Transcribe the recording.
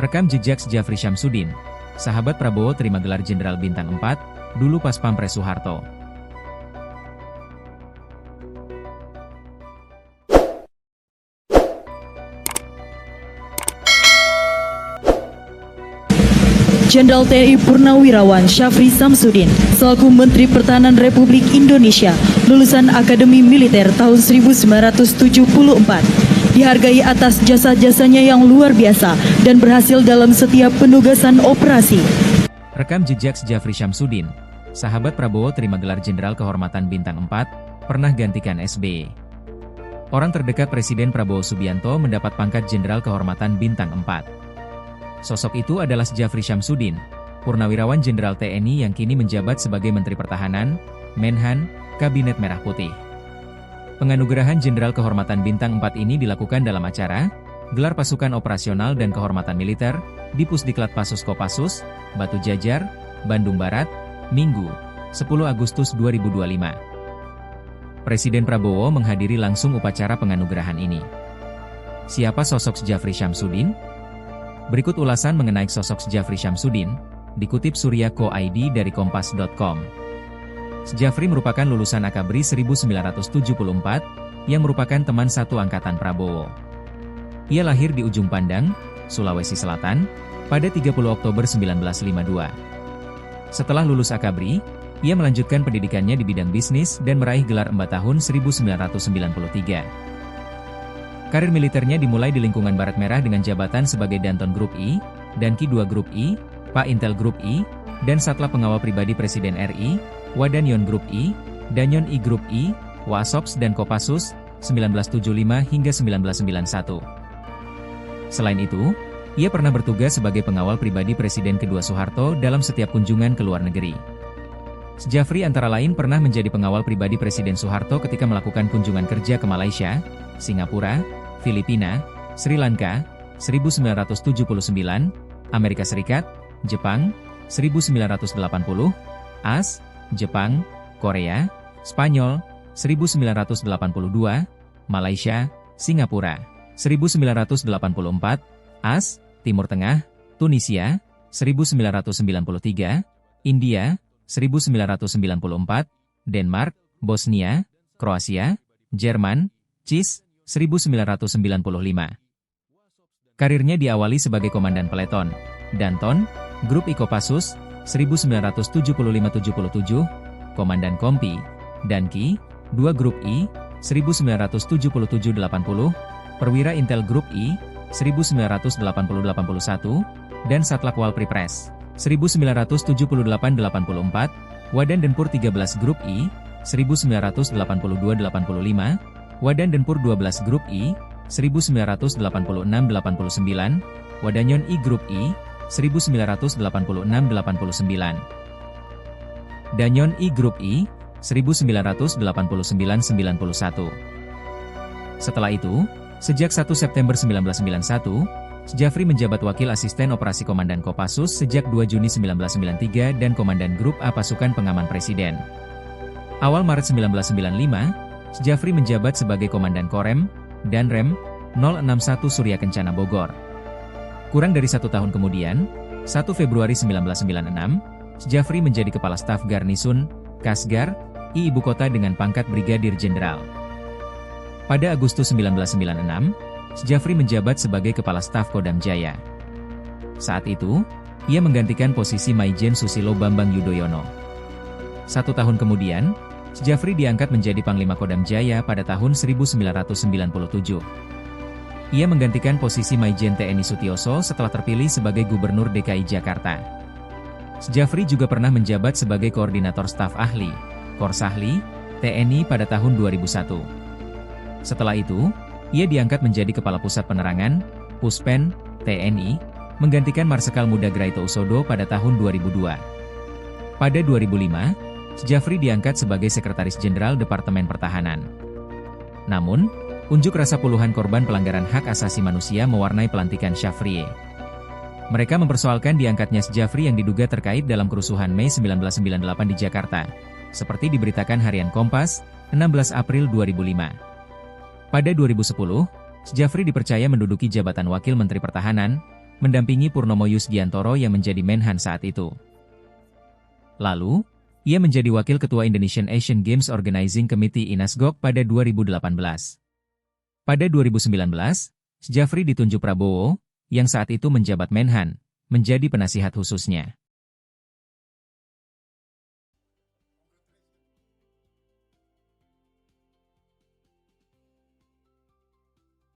Rekam jejak Sjafri Syamsuddin, sahabat Prabowo terima gelar Jenderal Bintang 4, dulu pas Pampres Soeharto. Jenderal TNI Purnawirawan Syafri Syamsuddin selaku Menteri Pertahanan Republik Indonesia lulusan Akademi Militer tahun 1974 dihargai atas jasa-jasanya yang luar biasa dan berhasil dalam setiap penugasan operasi. Rekam jejak Sjafri Syamsuddin, sahabat Prabowo terima gelar Jenderal Kehormatan Bintang 4, pernah gantikan SBY. Orang terdekat Presiden Prabowo Subianto mendapat pangkat Jenderal Kehormatan Bintang 4. Sosok itu adalah Sjafri Syamsuddin, Purnawirawan Jenderal TNI yang kini menjabat sebagai Menteri Pertahanan, Menhan, Kabinet Merah Putih. Penganugerahan Jenderal Kehormatan Bintang 4 ini dilakukan dalam acara Gelar Pasukan Operasional dan Kehormatan Militer di Pusdiklat Pasus Kopassus, Batu Jajar, Bandung Barat, Minggu, 10 Agustus 2025. Presiden Prabowo menghadiri langsung upacara penganugerahan ini. Siapa sosok Sjafri Syamsuddin? Berikut ulasan mengenai sosok Sjafri Syamsuddin, dikutip Surya.co.id dari Kompas.com. Sjafri merupakan lulusan Akabri 1974, yang merupakan teman satu angkatan Prabowo. Ia lahir di Ujung Pandang, Sulawesi Selatan, pada 30 Oktober 1952. Setelah lulus Akabri, ia melanjutkan pendidikannya di bidang bisnis dan meraih gelar Emba tahun 1993. Karir militernya dimulai di lingkungan Barat Merah dengan jabatan sebagai Danton Grup I, Danki 2 Grup I, Pak Intel Grup I, dan Satla Pengawal Pribadi Presiden RI, Wadanyon Grup I, Danyon I Grup I, Wasops dan Kopassus, 1975 hingga 1991. Selain itu, ia pernah bertugas sebagai pengawal pribadi Presiden kedua Soeharto dalam setiap kunjungan ke luar negeri. Sjafri antara lain pernah menjadi pengawal pribadi Presiden Soeharto ketika melakukan kunjungan kerja ke Malaysia, Singapura, Filipina, Sri Lanka, 1979, Amerika Serikat, Jepang, 1980, AS, Jepang, Korea, Spanyol, 1982, Malaysia, Singapura, 1984, AS, Timur Tengah, Tunisia, 1993, India, 1994, Denmark, Bosnia, Kroasia, Jerman, CIS, 1995. Karirnya diawali sebagai Komandan Peleton, Danton, Grup I Kopassus, 1975-77, Komandan Kompi, Danki, 2 Grup I, 1977-80, Perwira Intel Grup I, 1980-81, dan Satlakwal Pripres, 1978-84, Wadan Denpur 13 Grup I, 1982-85, Wadan Denpur 12 Grup I, 1986-89, Wadanyon I Grup I, 1986-89, Danyon I Grup I, 1989-91. Setelah itu, sejak 1 September 1991, Sjafri menjabat Wakil Asisten Operasi Komandan Kopassus sejak 2 Juni 1993 dan Komandan Grup A Pasukan Pengaman Presiden. Awal Maret 1995, Sjafri menjabat sebagai Komandan Korem, Danrem, 061 Surya Kencana Bogor. Kurang dari 1 tahun kemudian, 1 Februari 1996, Sjafri menjadi Kepala Staf Garnisun, Kasgar, I Ibu Kota dengan pangkat Brigadir Jenderal. Pada Agustus 1996, Sjafri menjabat sebagai Kepala Staf Kodam Jaya. Saat itu, ia menggantikan posisi Maijen Susilo Bambang Yudhoyono. 1 tahun kemudian, Sjafri diangkat menjadi Panglima Kodam Jaya pada tahun 1997. Ia menggantikan posisi Maijen TNI Sutioso setelah terpilih sebagai Gubernur DKI Jakarta. Sjafri juga pernah menjabat sebagai Koordinator Staf Ahli, Korsahli, TNI pada tahun 2001. Setelah itu, ia diangkat menjadi Kepala Pusat Penerangan, Puspen, TNI, menggantikan Marsikal Muda Graito Usodo pada tahun 2002. Pada 2005, Sjafri diangkat sebagai Sekretaris Jenderal Departemen Pertahanan. Namun, unjuk rasa puluhan korban pelanggaran hak asasi manusia mewarnai pelantikan Sjafri. Mereka mempersoalkan diangkatnya Sjafri yang diduga terkait dalam kerusuhan Mei 1998 di Jakarta, seperti diberitakan harian Kompas, 16 April 2005. Pada 2010, Sjafri dipercaya menduduki jabatan Wakil Menteri Pertahanan, mendampingi Purnomo Yusgiantoro yang menjadi Menhan saat itu. Lalu, ia menjadi Wakil Ketua Indonesian Asian Games Organizing Committee (INASGOC) pada 2018. Pada 2019, Sjafri ditunjuk Prabowo, yang saat itu menjabat Menhan, menjadi penasihat khususnya.